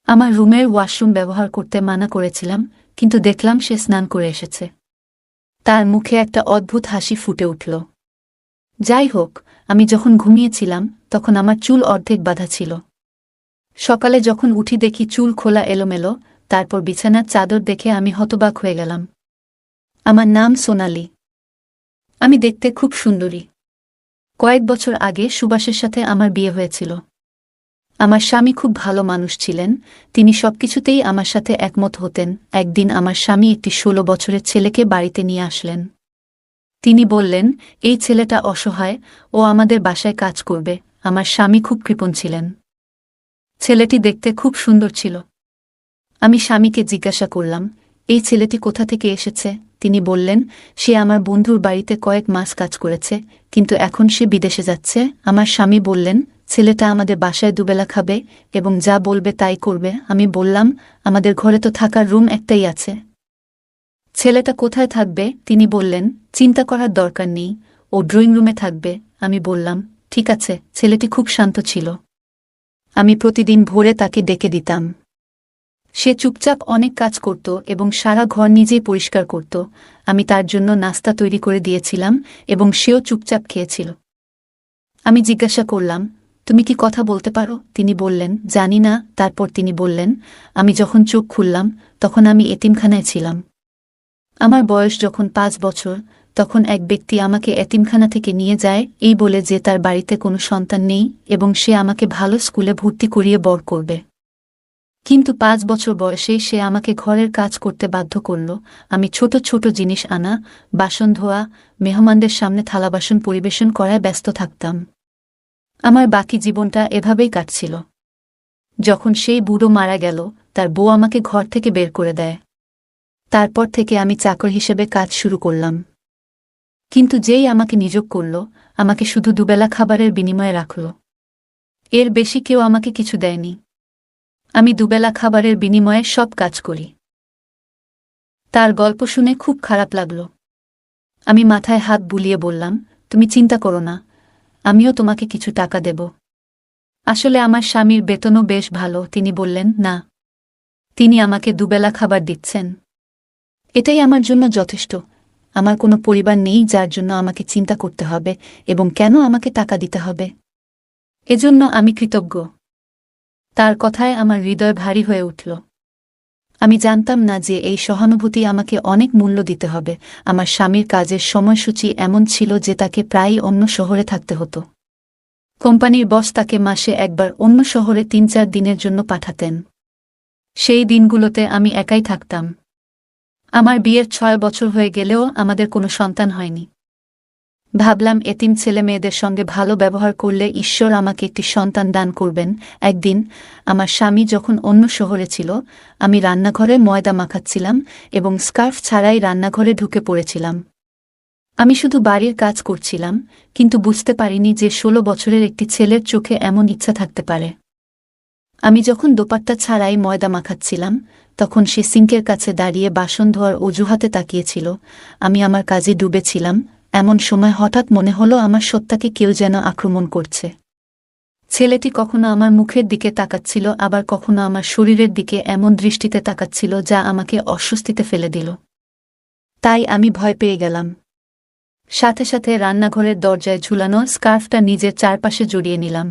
আমার রুমের ওয়াশরুম ব্যবহার করতে মানা করেছিলাম, কিন্তু দেখলাম সে স্নান করে এসেছে। তার মুখে একটা অদ্ভুত হাসি ফুটে উঠল। যাই হোক, আমি যখন ঘুমিয়েছিলাম তখন আমার চুল অর্ধেক বাঁধা ছিল। সকালে যখন উঠি দেখি চুল খোলা এলোমেলো, তারপর বিছানার চাদর দেখে আমি হতবাক হয়ে গেলাম। আমার নাম সোনালি। আমি দেখতে খুব সুন্দরী। কয়েক বছর আগে সুভাষের সাথে আমার বিয়ে হয়েছিল। আমার স্বামী খুব ভালো মানুষ ছিলেন, তিনি সবকিছুতেই আমার সাথে একমত হতেন। একদিন আমার স্বামী একটি ১৬ বছরের ছেলেকে বাড়িতে নিয়ে আসলেন। তিনি বললেন, এই ছেলেটা অসহায়, ও আমাদের বাসায় কাজ করবে। আমার স্বামী খুব কৃপণ ছিলেন। ছেলেটি দেখতে খুব সুন্দর ছিল। আমি স্বামীকে জিজ্ঞাসা করলাম, এই ছেলেটি কোথা থেকে এসেছে? তিনি বললেন, সে আমার বন্ধুর বাড়িতে কয়েক মাস কাজ করেছে, কিন্তু এখন সে বিদেশে যাচ্ছে। আমার স্বামী বললেন, ছেলেটা আমাদের বাসায় দুবেলা খাবে এবং যা বলবে তাই করবে। আমি বললাম, আমাদের ঘরে তো থাকার রুম একটাই আছে। ছেলেটা কোথায় থাকবে? তিনি বললেন, চিন্তা করার দরকার নেই, ও ড্রয়িং রুমে থাকবে। আমি বললাম, ঠিক আছে। ছেলেটি খুব শান্ত ছিল। আমি প্রতিদিন ভোরে তাকে ডেকে দিতাম। সে চুপচাপ অনেক কাজ করত এবং সারা ঘর নিজেই পরিষ্কার করত। আমি তার জন্য নাস্তা তৈরি করে দিয়েছিলাম এবং সেও চুপচাপ খেয়েছিল। আমি জিজ্ঞাসা করলাম, তুমি কি কথা বলতে পারো? তিনি বললেন, জানি না। তারপর তিনি বললেন, আমি যখন চোখ খুললাম তখন আমি এতিমখানায় ছিলাম। আমার বয়স যখন ৫ বছর, তখন এক ব্যক্তি আমাকে এতিমখানা থেকে নিয়ে যায় এই বলে যে তার বাড়িতে কোনো সন্তান নেই এবং সে আমাকে ভালো স্কুলে ভর্তি করিয়ে বড় করবে। কিন্তু ৫ বছর বয়সেই সে আমাকে ঘরের কাজ করতে বাধ্য করল। আমি ছোট ছোট জিনিস আনা, বাসন ধোয়া, মেহমানদের সামনে থালাবাসন পরিবেশন করায় ব্যস্ত থাকতাম। আমার বাকি জীবনটা এভাবেই কাটছিল। যখন সেই বুড়ো মারা গেল, তার বউ আমাকে ঘর থেকে বের করে দেয়। তারপর থেকে আমি চাকর হিসেবে কাজ শুরু করলাম। কিন্তু যেই আমাকে নিয়োগ করল, আমাকে শুধু দুবেলা খাবারের বিনিময়ে রাখল। এর বেশি কেউ আমাকে কিছু দেয়নি। আমি দুবেলা খাবারের বিনিময়ে সব কাজ করি। তার গল্প শুনে খুব খারাপ লাগল। আমি মাথায় হাত বুলিয়ে বললাম, তুমি চিন্তা করো না, আমিও তোমাকে কিছু টাকা দেব। আসলে আমার স্বামীর বেতনও বেশ ভালো। তিনি বললেন, না, তিনি আমাকে দুবেলা খাবার দিচ্ছেন। এটাই আমার জন্য যথেষ্ট। আমার কোনো পরিবার নেই যার জন্য আমাকে চিন্তা করতে হবে এবং কেন আমাকে টাকা দিতে হবে। এজন্য আমি কৃতজ্ঞ। তার কথায় আমার হৃদয় ভারী হয়ে উঠল। আমি জানতাম না যে এই সহানুভূতি আমাকে অনেক মূল্য দিতে হবে। আমার স্বামীর কাজের সময়সূচি এমন ছিল যে তাকে প্রায়ই অন্য শহরে থাকতে হতো। কোম্পানির বস তাকে মাসে একবার অন্য শহরে ৩-৪ দিনের জন্য পাঠাতেন। সেই দিনগুলোতে আমি একাই থাকতাম। আমার বিয়ের ৬ বছর হয়ে গেলেও আমাদের কোনো সন্তান হয়নি। ভাবলাম, এতিম ছেলে মেয়েদের সঙ্গে ভালো ব্যবহার করলে ঈশ্বর আমাকে একটি সন্তান দান করবেন। একদিন আমার স্বামী যখন অন্য শহরে ছিল, আমি রান্নাঘরে ময়দা মাখাচ্ছিলাম এবং স্কার্ফ ছাড়াই রান্নাঘরে ঢুকে পড়েছিলাম। আমি শুধু বাড়ির কাজ করছিলাম, কিন্তু বুঝতে পারিনি যে ১৬ বছরের একটি ছেলের চোখে এমন ইচ্ছা থাকতে পারে। আমি যখন দোপাট্টা ছাড়াই ময়দা মাখাচ্ছিলাম, তখন সে সিঙ্কের কাছে দাঁড়িয়ে বাসন ধোয়ার অজুহাতে তাকিয়েছিল। আমি আমার কাজে ডুবেছিলাম। এমন সময় হঠাৎ মনে হলো আমার সত্তাকে কেউ যেন আক্রমণ করছে। ছেলেটি কখনো আমার মুখের দিকে তাকাচ্ছিল, আবার কখনো আমার শরীরের দিকে এমন দৃষ্টিতে তাকাচ্ছিল যা আমাকে অস্বস্তিতে ফেলে দিল। তাই আমি ভয় পেয়ে গেলাম। সাথে সাথে রান্নাঘরের দরজায় ঝুলানো স্কার্ফটা নিজের চারপাশে জড়িয়ে নিলাম।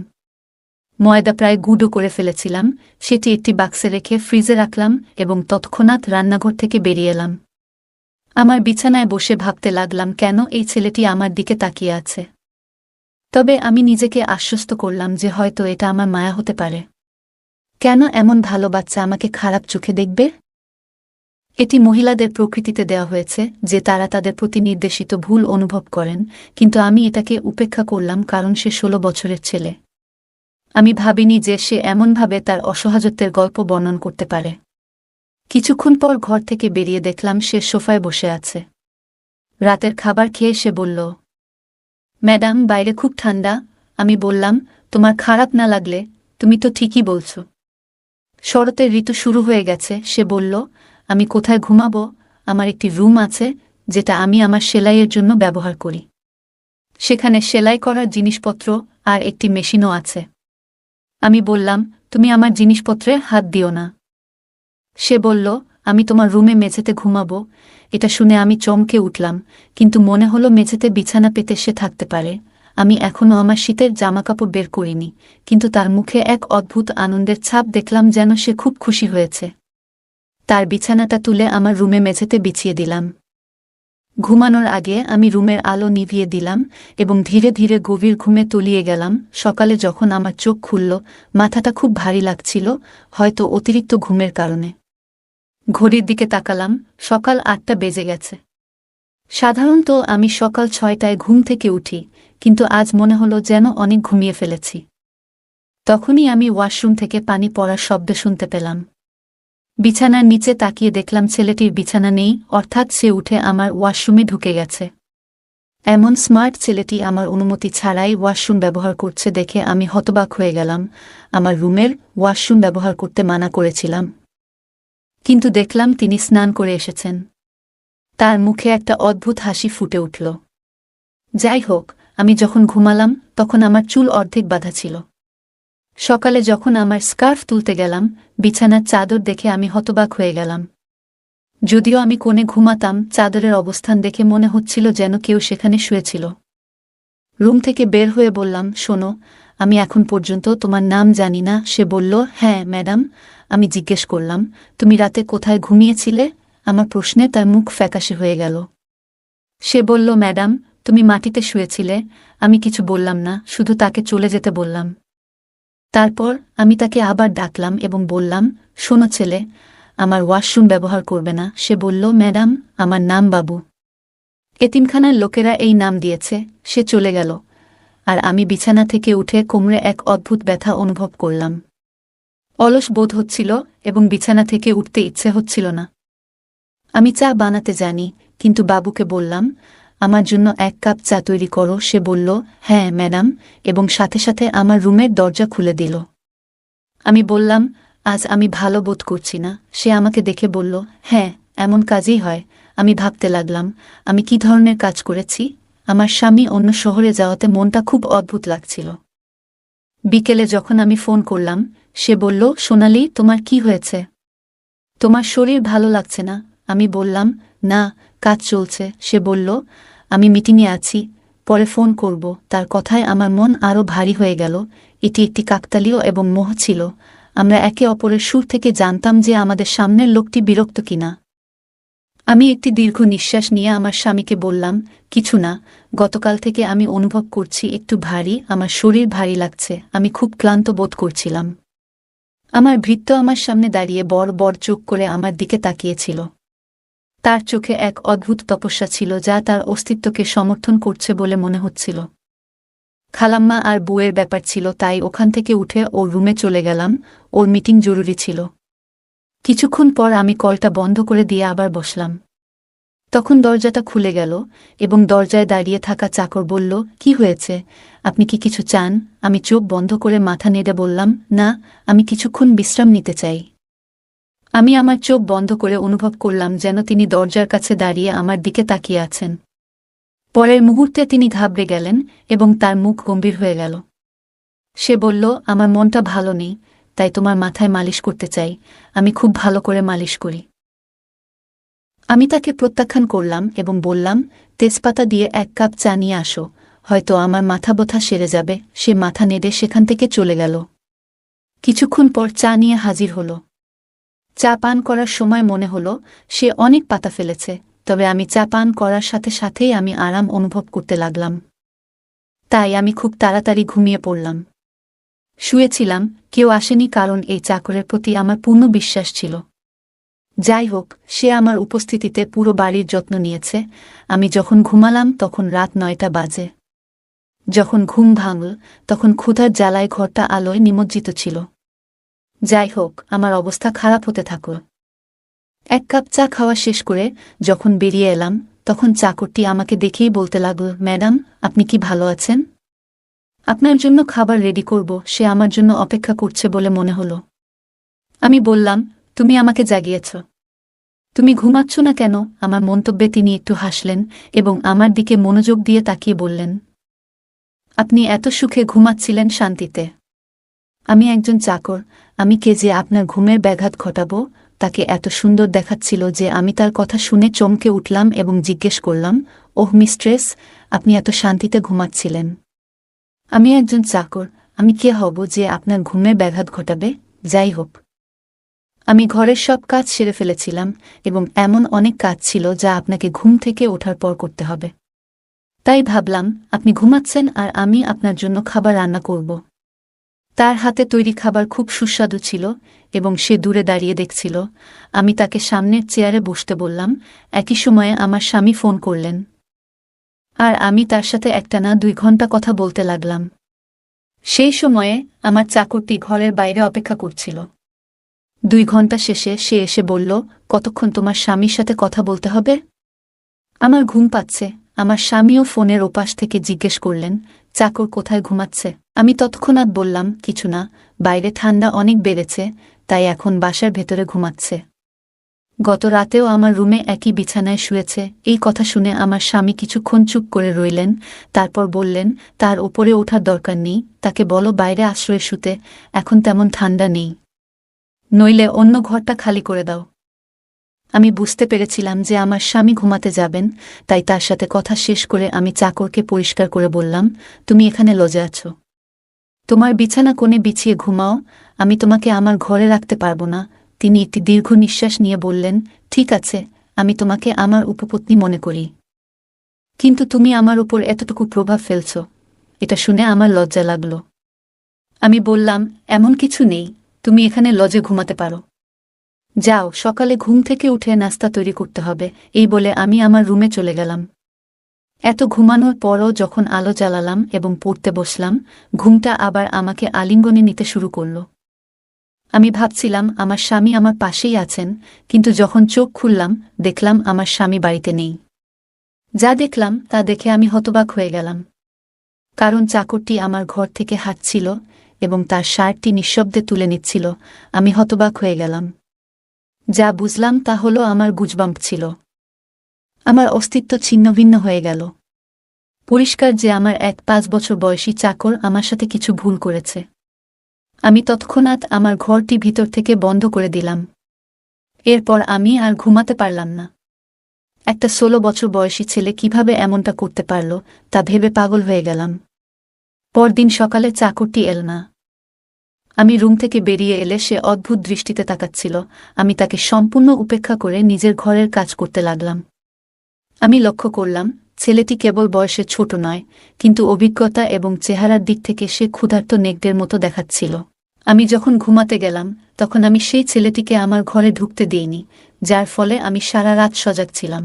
ময়দা প্রায় গুঁড়ো করে ফেলেছিলাম, সেটি একটি বাক্সে রেখে ফ্রিজে রাখলাম এবং তৎক্ষণাৎ রান্নাঘর থেকে বেরিয়ে এলাম। আমার বিছানায় বসে ভাবতে লাগলাম, কেন এই ছেলেটি আমার দিকে তাকিয়ে আছে। তবে আমি নিজেকে আশ্বস্ত করলাম যে হয়তো এটা আমার মায়া হতে পারে। কেন এমন ভালো বাচ্চা আমাকে খারাপ চোখে দেখবে? এটি মহিলাদের প্রকৃতিতে দেওয়া হয়েছে যে তারা তাদের প্রতি নির্দেশিত ভুল অনুভব করেন, কিন্তু আমি এটাকে উপেক্ষা করলাম কারণ সে ১৬ বছরের ছেলে। আমি ভাবিনি যে সে এমনভাবে তার অসহায়ত্বের গল্প বর্ণন করতে পারে। কিছুক্ষণ পর ঘর থেকে বেরিয়ে দেখলাম সে সোফায় বসে আছে। রাতের খাবার খেয়ে সে বলল, ম্যাডাম, বাইরে খুব ঠান্ডা। আমি বললাম, তোমার খারাপ না লাগলে, তুমি তো ঠিকই বলছ। শরতের ঋতু শুরু হয়ে গেছে। সে বলল, আমি কোথায় ঘুমাবো? আমার একটি রুম আছে যেটা আমি আমার সেলাইয়ের জন্য ব্যবহার করি। সেখানে সেলাই করার জিনিসপত্র আর একটি মেশিনও আছে। আমি বললাম, তুমি আমার জিনিসপত্রে হাত দিও না। সে বলল, আমি তোমার রুমে মেঝেতে ঘুমাবো। এটা শুনে আমি চমকে উঠলাম, কিন্তু মনে হলো মেঝেতে বিছানা পেতে সে থাকতে পারে। আমি এখনও আমার শীতের জামাকাপড় বের করিনি, কিন্তু তার মুখে এক অদ্ভুত আনন্দের ছাপ দেখলাম, যেন সে খুব খুশি হয়েছে। তার বিছানাটা তুলে আমার রুমে মেঝেতে বিছিয়ে দিলাম। ঘুমানোর আগে আমি রুমের আলো নিভিয়ে দিলাম এবং ধীরে ধীরে গভীর ঘুমে তলিয়ে গেলাম। সকালে যখন আমার চোখ খুলল, মাথাটা খুব ভারী লাগছিল, হয়তো অতিরিক্ত ঘুমের কারণে। ঘড়ির দিকে তাকালাম, সকাল ৮টা বেজে গেছে। সাধারণত আমি সকাল ৬টায় ঘুম থেকে উঠি, কিন্তু আজ মনে হলো যেন অনেক ঘুমিয়ে ফেলেছি। তখনই আমি ওয়াশরুম থেকে পানি পড়ার শব্দ শুনতে পেলাম। বিছানার নিচে তাকিয়ে দেখলাম ছেলেটির বিছানা নেই, অর্থাৎ সে উঠে আমার ওয়াশরুমে ঢুকে গেছে। এমন স্মার্ট ছেলেটি আমার অনুমতি ছাড়াই ওয়াশরুম ব্যবহার করছে দেখে আমি হতবাক হয়ে গেলাম। আমার রুমের ওয়াশরুম ব্যবহার করতে মানা করেছিলাম, কিন্তু দেখলাম তিনি স্নান করে এসেছেন। তার মুখে একটা অদ্ভুত হাসি ফুটে উঠল। যাই হোক, আমি যখন ঘুমালাম তখন আমার চুল অর্ধেক বাঁধা ছিল। সকালে যখন আমার স্কার্ফ তুলতে গেলাম, বিছানার চাদর দেখে আমি হতবাক হয়ে গেলাম। যদিও আমি কোণে ঘুমাতাম, চাদরের অবস্থান দেখে মনে হচ্ছিল যেন কেউ সেখানে শুয়েছিল। রুম থেকে বের হয়ে বললাম, শোনো, আমি এখন পর্যন্ত তোমার নাম জানি না। সে বলল, হ্যাঁ ম্যাডাম। আমি জিজ্ঞেস করলাম, তুমি রাতে কোথায় ঘুমিয়েছিলে? আমার প্রশ্নে তার মুখ ফ্যাকাশে হয়ে গেল। সে বলল, ম্যাডাম, তুমি মাটিতে শুয়েছিলে। আমি কিছু বললাম না, শুধু তাকে চলে যেতে বললাম। তারপর আমি তাকে আবার ডাকলাম এবং বললাম, শোনো ছেলে, আমার ওয়াশরুম ব্যবহার করবে না। সে বলল, ম্যাডাম, আমার নাম বাবু। এতিমখানার লোকেরা এই নাম দিয়েছে। সে চলে গেল, আর আমি বিছানা থেকে উঠে কোমরে এক অদ্ভুত ব্যথা অনুভব করলাম। অলস বোধ হচ্ছিল এবং বিছানা থেকে উঠতে ইচ্ছে হচ্ছিল না। আমি চা বানাতে জানি, কিন্তু বাবুকে বললাম, আমার জন্য 1 কাপ চা তৈরি করো। সে বলল, হ্যাঁ ম্যাডাম, এবং সাথে সাথে আমার রুমের দরজা খুলে দিল। আমি বললাম, আজ আমি ভালো বোধ করছি না। সে আমাকে দেখে বলল, হ্যাঁ, এমন কাজই হয়। আমি ভাবতে লাগলাম, আমি কি ধরনের কাজ করেছি। আমার স্বামী অন্য শহরে যাওয়াতে মনটা খুব অদ্ভুত লাগছিল। বিকেলে যখন আমি ফোন করলাম, সে বলল, সোনালি, তোমার কি হয়েছে? তোমার শরীর ভালো লাগছে না? আমি বললাম, না, কাজ চলছে। সে বলল, আমি মিটিংয়ে আছি, পরে ফোন করব। তার কথায় আমার মন আরও ভারী হয়ে গেল। এটি একটি কাকতালীয় এবং মোহ ছিল। আমরা একে অপরের সুর থেকে জানতাম যে আমাদের সামনের লোকটি বিরক্ত কিনা। আমি একটি দীর্ঘ নিঃশ্বাস নিয়ে আমার স্বামীকে বললাম, কিছু না, গতকাল থেকে আমি অনুভব করছি একটু ভারী, আমার শরীর ভারী লাগছে। আমি খুব ক্লান্ত বোধ করছিলাম। আমার ভৃত্য আমার সামনে দাঁড়িয়ে বড় বড় চোখ করে আমার দিকে তাকিয়েছিল। তার চোখে এক অদ্ভুত তপস্যা ছিল যা তার অস্তিত্বকে সমর্থন করছে বলে মনে হচ্ছিল। খালাম্মা আর বউয়ের ব্যাপার ছিল, তাই ওখান থেকে উঠে ওর রুমে চলে গেলাম। ওর মিটিং জরুরি ছিল। কিছুক্ষণ পর আমি কলটা বন্ধ করে দিয়ে আবার বসলাম। তখন দরজাটা খুলে গেল এবং দরজায় দাঁড়িয়ে থাকা চাকর বলল, কি হয়েছে? আপনি কি কিছু চান? আমি চোখ বন্ধ করে মাথা নেড়ে বললাম, না, আমি কিছুক্ষণ বিশ্রাম নিতে চাই। আমি আমার চোখ বন্ধ করে অনুভব করলাম যেন তিনি দরজার কাছে দাঁড়িয়ে আমার দিকে তাকিয়ে আছেন। পরের মুহূর্তে তিনি ঘাবড়ে গেলেন এবং তার মুখ গম্ভীর হয়ে গেল। সে বলল, আমার মনটা ভালো নেই, তাই তোমার মাথায় মালিশ করতে চাই। আমি খুব ভালো করে মালিশ করি। আমি তাকে প্রত্যাখ্যান করলাম এবং বললাম, তেজপাতা দিয়ে 1 কাপ চা নিয়ে আসো, হয়তো আমার মাথা ব্যথা সেরে যাবে। সে মাথা নেড়ে সেখান থেকে চলে গেল। কিছুক্ষণ পর চা নিয়ে হাজির হল। চা পান করার সময় মনে হলো সে অনেক পাতা ফেলেছে, তবে আমি চা পান করার সাথে সাথেই আমি আরাম অনুভব করতে লাগলাম। তাই আমি খুব তাড়াতাড়ি ঘুমিয়ে পড়লাম। শুয়েছিলাম, কেউ আসেনি, কারণ এই চাকরের প্রতি আমার পূর্ণ বিশ্বাস ছিল। যাই হোক, সে আমার উপস্থিতিতে পুরো বাড়ির যত্ন নিয়েছে। আমি যখন ঘুমালাম তখন রাত 9টা বাজে। যখন ঘুম ভাঙল তখন ক্ষুধার জ্বালায় ঘরটা আলোয় নিমজ্জিত ছিল। যাই হোক, আমার অবস্থা খারাপ হতে থাকল। 1 কাপ চা খাওয়া শেষ করে যখন বেরিয়ে এলাম, তখন চাকরটি আমাকে দেখেই বলতে লাগল, ম্যাডাম, আপনি কি ভালো আছেন? আপনার জন্য খাবার রেডি করব। সে আমার জন্য অপেক্ষা করছে বলে মনে হলো। আমি বললাম, তুমি আমাকে জাগিয়েছ। তুমি ঘুমাচ্ছ না কেন? আমার মন্তব্যে তিনি একটু হাসলেন এবং আমার দিকে মনোযোগ দিয়ে তাকিয়ে বললেন, আপনি এত সুখে ঘুমাচ্ছিলেন শান্তিতে। আমি একজন চাকর, আমি কে যে আপনার ঘুমের ব্যাঘাত ঘটাবো? তাকে এত সুন্দর দেখাচ্ছিল যে আমি তার কথা শুনে চমকে উঠলাম এবং জিজ্ঞেস করলাম, ওহ মিস্ট্রেস, আপনি এত শান্তিতে ঘুমাচ্ছিলেন? আমি একজন চাকর, আমি কে হব যে আপনার ঘুমে ব্যাঘাত ঘটাবে? যাই হোক, আমি ঘরের সব কাজ সেরে ফেলেছিলাম এবং এমন অনেক কাজ ছিল যা আপনাকে ঘুম থেকে ওঠার পর করতে হবে। তাই ভাবলাম আপনি ঘুমাচ্ছেন আর আমি আপনার জন্য খাবার রান্না করব। তার হাতে তৈরি খাবার খুব সুস্বাদু ছিল এবং সে দূরে দাঁড়িয়ে দেখছিল। আমি তাকে সামনের চেয়ারে বসতে বললাম। একই সময়ে আমার স্বামী ফোন করলেন আর আমি তার সাথে একটানা 2 ঘন্টা কথা বলতে লাগলাম। সেই সময়ে আমার চাকরটি ঘরের বাইরে অপেক্ষা করছিল। 2 ঘন্টা শেষে সে এসে বলল, কতক্ষণ তোমার স্বামীর সাথে কথা বলতে হবে? আমার ঘুম পাচ্ছে। আমার স্বামীও ফোনের ওপাশ থেকে জিজ্ঞেস করলেন, চাকর কোথায় ঘুমাচ্ছে? আমি তৎক্ষণাৎ বললাম, কিছু না, বাইরে ঠান্ডা অনেক বেড়েছে, তাই এখন বাসার ভেতরে ঘুমাচ্ছে। গত রাতেও আমার রুমে একই বিছানায় শুয়েছে। এই কথা শুনে আমার স্বামী কিছুক্ষণ চুপ করে রইলেন, তারপর বললেন, তার ওপরে ওঠার দরকার নেই, তাকে বলো বাইরে আশ্রয়ে শুতে, এখন তেমন ঠান্ডা নেই। নইলে অন্য ঘরটা খালি করে দাও। আমি বুঝতে পেরেছিলাম যে আমার স্বামী ঘুমাতে যাবেন, তাই তার সাথে কথা শেষ করে আমি চাকরকে পরিষ্কার করে বললাম, তুমি এখানে লজে আছো। তোমার বিছানা কোণে বিছিয়ে ঘুমাও, আমি তোমাকে আমার ঘরে রাখতে পারবো না। তিনি একটি দীর্ঘ নিঃশ্বাস নিয়ে বললেন, ঠিক আছে, আমি তোমাকে আমার উপপত্নী মনে করি, কিন্তু তুমি আমার উপর এতটুকু প্রভাব ফেলছ। এটা শুনে আমার লজ্জা লাগল। আমি বললাম, এমন কিছু নেই, তুমি এখানে লজে ঘুমাতে পারো। যাও, সকালে ঘুম থেকে উঠে নাস্তা তৈরি করতে হবে। এই বলে আমি আমার রুমে চলে গেলাম। এত ঘুমানোর পরও যখন আলো জ্বালালাম এবং পড়তে বসলাম, ঘুমটা আবার আমাকে আলিঙ্গনে নিতে শুরু করল। আমি ভাবছিলাম আমার স্বামী আমার পাশেই আছেন, কিন্তু যখন চোখ খুললাম দেখলাম আমার স্বামী বাড়িতে নেই। যা দেখলাম তা দেখে আমি হতবাক হয়ে গেলাম, কারণ চাকরটি আমার ঘর থেকে হাঁটছিল এবং তার শার্টটি নিঃশব্দে তুলে নিচ্ছিল। আমি হতবাক হয়ে গেলাম। যা বুঝলাম তা হলো আমার গুজবাম্প ছিল। আমার অস্তিত্ব ছিন্নভিন্ন হয়ে গেল। পরিষ্কার যে আমার 5 বছর বয়সী চাকর আমার সাথে কিছু ভুল করেছে। আমি তৎক্ষণাৎ আমার ঘরটি ভিতর থেকে বন্ধ করে দিলাম। এরপর আমি আর ঘুমাতে পারলাম না। একটা 16 বছর বয়সী ছেলে কিভাবে এমনটা করতে পারল তা ভেবে পাগল হয়ে গেলাম। পরদিন সকালে চাকরটি এল না। আমি রুম থেকে বেরিয়ে এলে সে অদ্ভুত দৃষ্টিতে তাকাচ্ছিল। আমি তাকে সম্পূর্ণ উপেক্ষা করে নিজের ঘরের কাজ করতে লাগলাম। আমি লক্ষ্য করলাম ছেলেটি কেবল বয়সে ছোট নয়, কিন্তু অভিজ্ঞতা এবং চেহারার দিক থেকে সে ক্ষুধার্ত নেকড়ের মতো দেখাচ্ছিল। আমি যখন ঘুমাতে গেলাম তখন আমি সেই ছেলেটিকে আমার ঘরে ঢুকতে দিইনি, যার ফলে আমি সারা রাত সজাগ ছিলাম।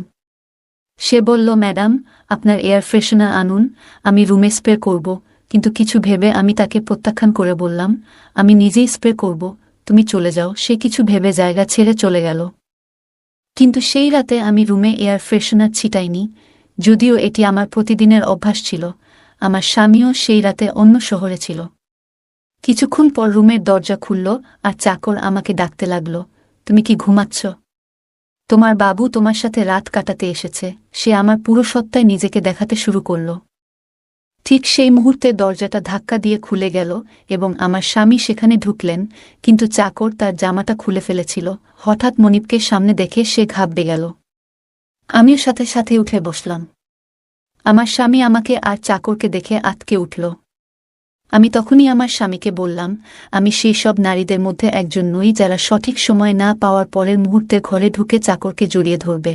সে বলল, ম্যাডাম, আপনার এয়ার ফ্রেশনার আনুন, আমি রুমে স্প্রে করব। কিন্তু কিছু ভেবে আমি তাকে প্রত্যাখ্যান করে বললাম, আমি নিজেই স্প্রে করব, তুমি চলে যাও। সে কিছু ভেবে জায়গা ছেড়ে চলে গেল। কিন্তু সেই রাতে আমি রুমে এয়ার ফ্রেশনার ছিটাইনি, যদিও এটি আমার প্রতিদিনের অভ্যাস ছিল। আমার স্বামীও সেই রাতে অন্য শহরে ছিল। কিছুক্ষণ পর রুমের দরজা খুলল আর চাকর আমাকে ডাকতে লাগল, তুমি কি ঘুমাচ্ছ? তোমার বাবু তোমার সাথে রাত কাটাতে এসেছে। সে আমার পুরো সত্তায় নিজেকে দেখাতে শুরু করল। ঠিক সেই মুহূর্তে দরজাটা ধাক্কা দিয়ে খুলে গেল এবং আমার স্বামী সেখানে ঢুকলেন, কিন্তু চাকর তার জামাটা খুলে ফেলেছিল। হঠাৎ মনিবকে সামনে দেখে সে ঘাবড়ে গেল। আমিও সাথে সাথে উঠে বসলাম। আমার স্বামী আমাকে আর চাকরকে দেখে আঁতকে উঠল। আমি তখনই আমার স্বামীকে বললাম, আমি সেই সব নারীদের মধ্যে একজন নই যারা সঠিক সময় না পাওয়ার পরের মুহূর্তে ঘরে ঢুকে চাকরকে জড়িয়ে ধরবে।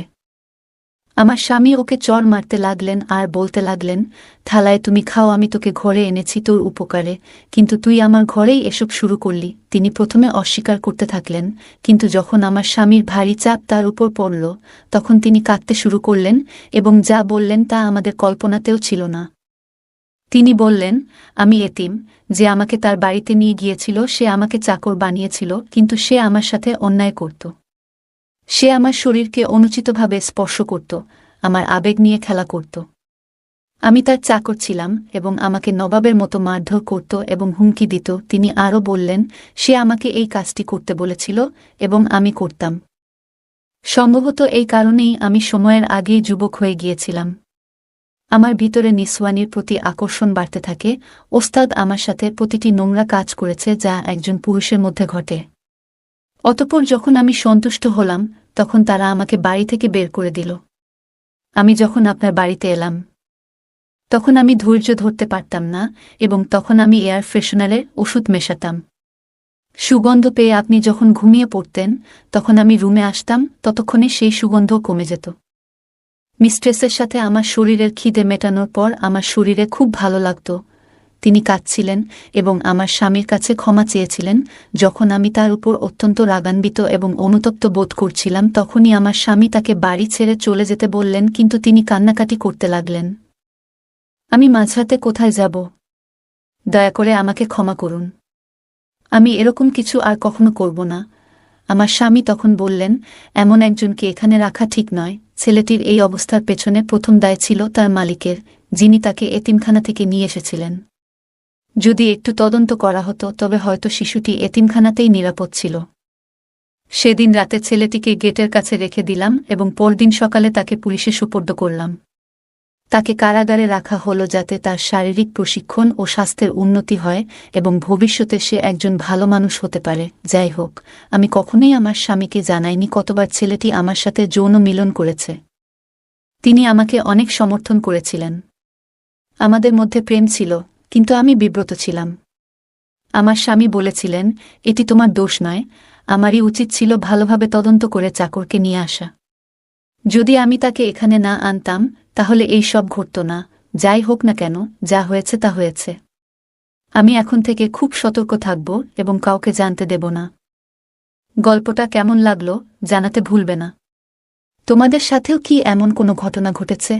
আমার স্বামী ওকে চড় মারতে লাগলেন আর বলতে লাগলেন, থালায় তুমি খাও, আমি তোকে ঘরে এনেছি তোর উপকারে, কিন্তু তুই আমার ঘরেই এসব শুরু করলি। তিনি প্রথমে অস্বীকার করতে থাকলেন, কিন্তু যখন আমার স্বামীর ভারী চাপ তার উপর পড়ল তখন তিনি কাঁদতে শুরু করলেন এবং যা বললেন তা আমাদের কল্পনাতেও ছিল না। তিনি বললেন, আমি এতিম, যে আমাকে তার বাড়িতে নিয়ে গিয়েছিল সে আমাকে চাকর বানিয়েছিল, কিন্তু সে আমার সাথে অন্যায় করত। সে আমার শরীরকে অনুচিতভাবে স্পর্শ করত, আমার আবেগ নিয়ে খেলা করত। আমি তার চাকর ছিলাম এবং আমাকে নবাবের মতো মারধর করত এবং হুমকি দিত। তিনি আরও বললেন, সে আমাকে এই কাজটি করতে বলেছিল এবং আমি করতাম। সম্ভবত এই কারণেই আমি সময়ের আগেই যুবক হয়ে গিয়েছিলাম। আমার ভিতরে নিসওয়ানির প্রতি আকর্ষণ বাড়তে থাকে। ওস্তাদ আমার সাথে প্রতিটি নোংরা কাজ করেছে যা একজন পুরুষের মধ্যে ঘটে। অতঃপর যখন আমি সন্তুষ্ট হলাম তখন তারা আমাকে বাড়ি থেকে বের করে দিল। আমি যখন আপনার বাড়িতে এলাম তখন আমি ধৈর্য ধরতে পারতাম না এবং তখন আমি এয়ার ফ্রেশনারের ওষুধ মেশাতাম। সুগন্ধ পেয়ে আপনি যখন ঘুমিয়ে পড়তেন তখন আমি রুমে আসতাম, ততক্ষণে সেই সুগন্ধ কমে যেত। মিস্ট্রেসের সাথে আমার শরীরের খিদে মেটানোর পর আমার শরীরে খুব ভালো লাগত। তিনি কাঁদছিলেন এবং আমার স্বামীর কাছে ক্ষমা চেয়েছিলেন। যখন আমি তার উপর অত্যন্ত রাগান্বিত এবং অনুতপ্ত বোধ করছিলাম তখনই আমার স্বামী তাকে বাড়ি ছেড়ে চলে যেতে বললেন, কিন্তু তিনি কান্নাকাটি করতে লাগলেন। আমি মাঝরাতে কোথায় যাব? দয়া করে আমাকে ক্ষমা করুন। আমি এরকম কিছু আর কখনো করব না। আমার স্বামী তখন বললেন, এমন একজনকে এখানে রাখা ঠিক নয়। ছেলেটির এই অবস্থার পেছনে প্রথম দায় ছিল তার মালিকের, যিনি তাকে এতিমখানা থেকে নিয়ে এসেছিলেন। যদি একটু তদন্ত করা হতো তবে হয়তো শিশুটি এতিমখানাতেই নিরাপদ ছিল। সেদিন রাতে ছেলেটিকে গেটের কাছে রেখে দিলাম এবং পরদিন সকালে তাকে পুলিশে সুপর্দ করলাম। তাকে কারাগারে রাখা হলো যাতে তার শারীরিক প্রশিক্ষণ ও স্বাস্থ্যের উন্নতি হয় এবং ভবিষ্যতে সে একজন ভালো মানুষ হতে পারে। যাই হোক, আমি কখনোই আমার স্বামীকে জানাইনি কতবার ছেলেটি আমার সাথে যৌন মিলন করেছে। তিনি আমাকে অনেক সমর্থন করেছিলেন। আমাদের মধ্যে প্রেম ছিল, কিন্তু আমি বিব্রত ছিলাম। আমার স্বামী বলেছিলেন, এটি তোমার দোষ নয়, আমারই উচিত ছিল ভালোভাবে তদন্ত করে চাকরকে নিয়ে আসা। যদি আমি তাকে এখানে না আনতাম তাহলে এই সব ঘটত না। যাই হোক না কেন, যা হয়েছে তা হয়েছে। আমি এখন থেকে খুব সতর্ক থাকব এবং কাউকে জানতে দেব না। গল্পটা কেমন লাগলো জানাতে ভুলবে না। তোমাদের সাথেও কি এমন কোনো ঘটনা ঘটেছে?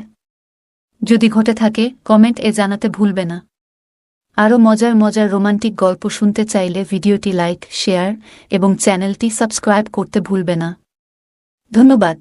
যদি ঘটে থাকে কমেন্ট জানাতে ভুলবে না। আরও মজার মজার রোমান্টিক গল্প শুনতে চাইলে ভিডিওটি লাইক, শেয়ার এবং চ্যানেলটি সাবস্ক্রাইব করতে ভুলবে না। ধন্যবাদ।